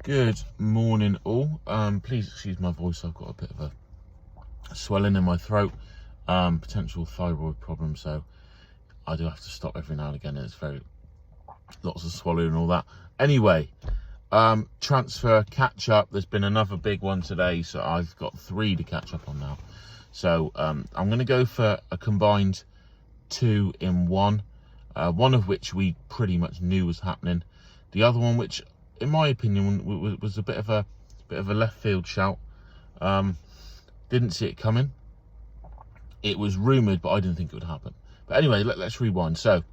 Good morning all. Please excuse my voice, I've got a bit of a swelling in my throat, potential thyroid problem, so I do have to stop every now and again. It's lots of swallowing and all that. Anyway, transfer catch up. There's been another big one today, so I've got 3 to catch up on now. So I'm going to go for a combined 2 in 1, one of which we pretty much knew was happening. The other one, which in my opinion was a bit of a left field shout. Didn't see it coming. It was rumoured, but I didn't think it would happen. But anyway, let's rewind. So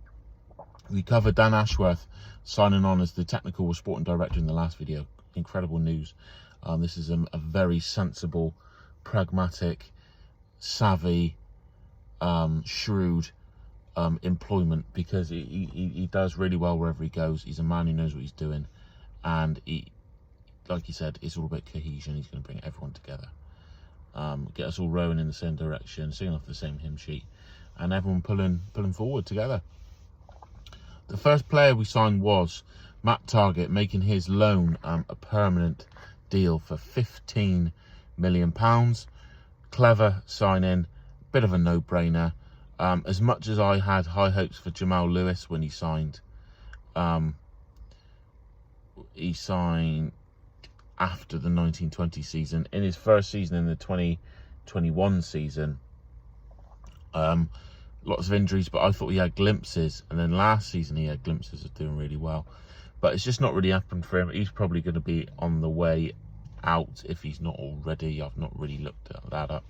we covered Dan Ashworth signing on as the technical sporting director in the last video. Incredible news. This is a very sensible, pragmatic, savvy, shrewd employment, because he does really well wherever he goes. He's a man who knows what he's doing, and he, like he said, it's all about cohesion. He's going to bring everyone together, get us all rowing in the same direction, singing off the same hymn sheet, and everyone pulling forward together. The first player we signed was Matt Targett, making his loan a permanent deal for £15 million. Clever signing, bit of a no-brainer. As much as I had high hopes for Jamal Lewis when he signed after the 1920 season. In his first season, in the 2021 season, lots of injuries, but I thought he had glimpses. And then last season, he had glimpses of doing really well. But it's just not really happened for him. He's probably going to be on the way out if he's not already. I've not really looked at that up.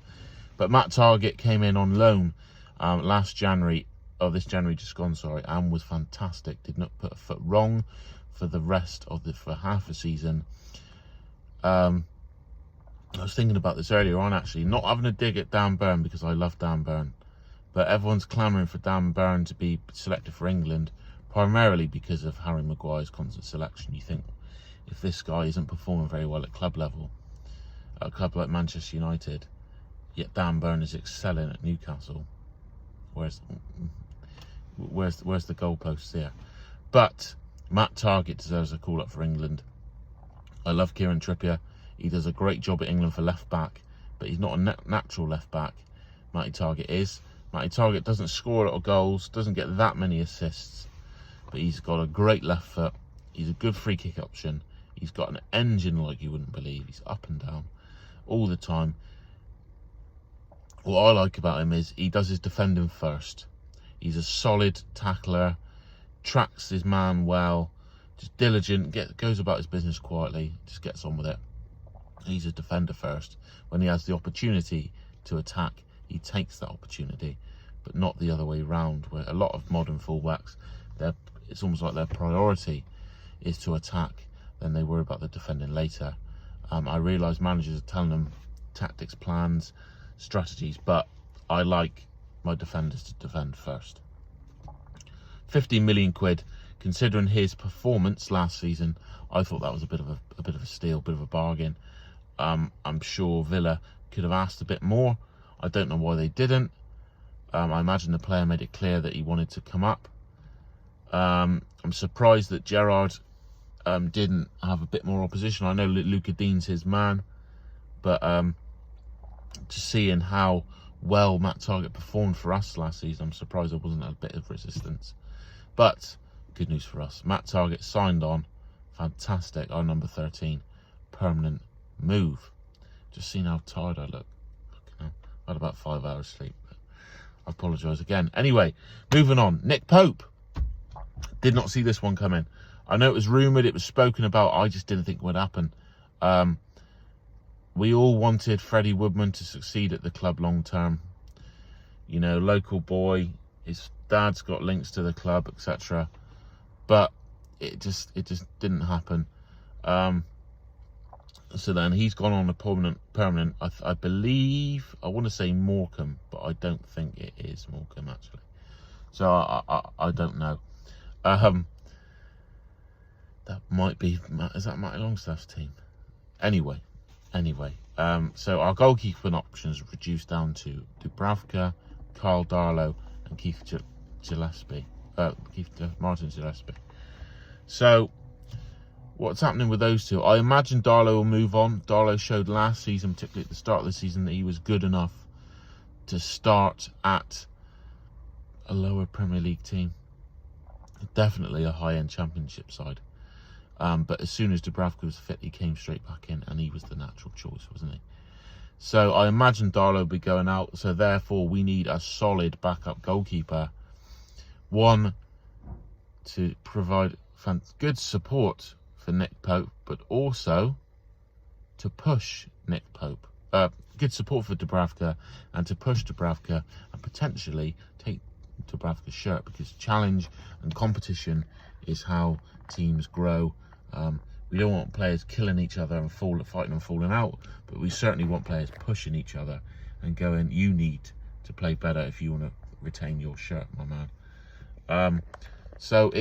But Matt Targett came in on loan this January just gone, and was fantastic. Did not put a foot wrong for half a season. I was thinking about this earlier on, actually, not having a dig at Dan Burn, because I love Dan Burn, but everyone's clamouring for Dan Burn to be selected for England, primarily because of Harry Maguire's constant selection. You think, if this guy isn't performing very well at club level, at a club like Manchester United, yet Dan Burn is excelling at Newcastle, where's the goalposts here? But Matt Targett deserves a call up for England. I love Kieran Trippier. He does a great job at England for left back, but he's not a natural left back. Matty Targett is. Matty Targett doesn't score a lot of goals, doesn't get that many assists, but he's got a great left foot. He's a good free kick option. He's got an engine like you wouldn't believe. He's up and down all the time. What I like about him is he does his defending first. He's a solid tackler, tracks his man well, just diligent, goes about his business quietly, just gets on with it. He's a defender first. When he has the opportunity to attack, he takes that opportunity, but not the other way around, where a lot of modern fullbacks, it's almost like their priority is to attack, then they worry about the defending later. I realise managers are telling them tactics, plans, strategies, but I like my defenders to defend first. 15 million quid, considering his performance last season, I thought that was a bit of a steal, bit of a bargain. I'm sure Villa could have asked a bit more. I don't know why they didn't. I imagine the player made it clear that he wanted to come up. I'm surprised that Gerrard didn't have a bit more opposition. I know Luca Dean's his man, but just seeing how well Matt Targett performed for us last season, I'm surprised there wasn't a bit of resistance. But good news for us. Matt Targett signed on. Fantastic. Our number 13. Permanent move. Just seeing how tired I look. I had about 5 hours sleep. I apologise again. Anyway, moving on. Nick Pope. Did not see this one coming. I know it was rumoured, it was spoken about. I just didn't think it would happen. We all wanted Freddie Woodman to succeed at the club long term. You know, local boy, his dad's got links to the club, etc. But it just didn't happen. So then he's gone on a permanent. I believe, I want to say Morecambe, but I don't think it is Morecambe actually. So I don't know. That might be. Is that Matty Longstaff's team? Anyway. So our goalkeeping options reduced down to Dubravka, Carl Darlow, and Martin Gillespie. So what's happening with those two? I imagine Darlow will move on. Darlow showed last season, particularly at the start of the season, that he was good enough to start at a lower Premier League team. Definitely a high-end Championship side. But as soon as Dubravka was fit, he came straight back in, and he was the natural choice, wasn't he? So I imagine Darlow will be going out. So therefore, we need a solid backup goalkeeper. One, to provide good support for Nick Pope, but also to push Nick Pope. Good support for Dubravka, and to push Dubravka and potentially take Dubravka's shirt, because challenge and competition is how teams grow. We don't want players killing each other and fighting and falling out, but we certainly want players pushing each other and going, you need to play better if you want to retain your shirt, my man. So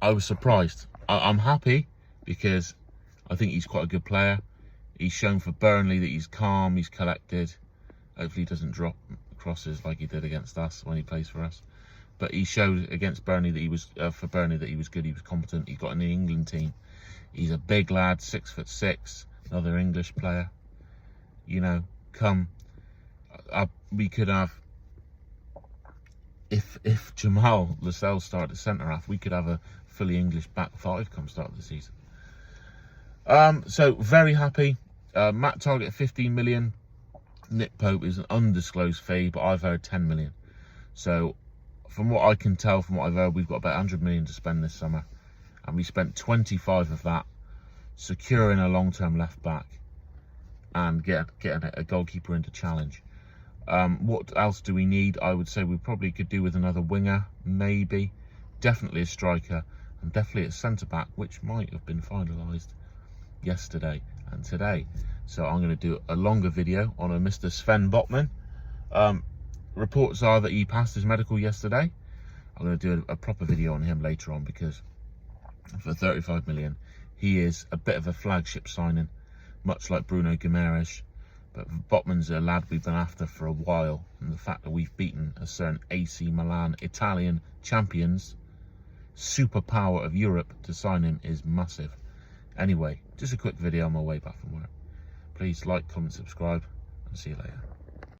I was surprised. I'm happy because I think he's quite a good player. He's shown for Burnley that he's calm, he's collected. Hopefully he doesn't drop crosses like he did against us when he plays for us. But he showed against Burnley that he was good, he was competent. He got in the England team. He's a big lad, 6'6", another English player. You know, we could have, if Jamal Lascelles started centre half, we could have a fully English back five come start of the season. So very happy. Matt Targett 15 million. Nick Pope is an undisclosed fee, but I've heard 10 million. So from what I can tell, from what I've heard, we've got about 100 million to spend this summer, and we spent 25 of that securing a long-term left back and getting a goalkeeper into challenge. What else do we need? I would say we probably could do with another winger, maybe, definitely a striker, and definitely a centre back, which might have been finalised yesterday and today. So I'm going to do a longer video on a Mr. Sven Botman. Reports are that he passed his medical yesterday. I'm going to do a proper video on him later on, because for 35 million, he is a bit of a flagship signing, much like Bruno Guimaraes. But Botman's a lad we've been after for a while, and the fact that we've beaten a certain AC Milan, Italian champions, superpower of Europe, to sign him is massive. Anyway, just a quick video on my way back from work. Please like, comment, subscribe, and see you later.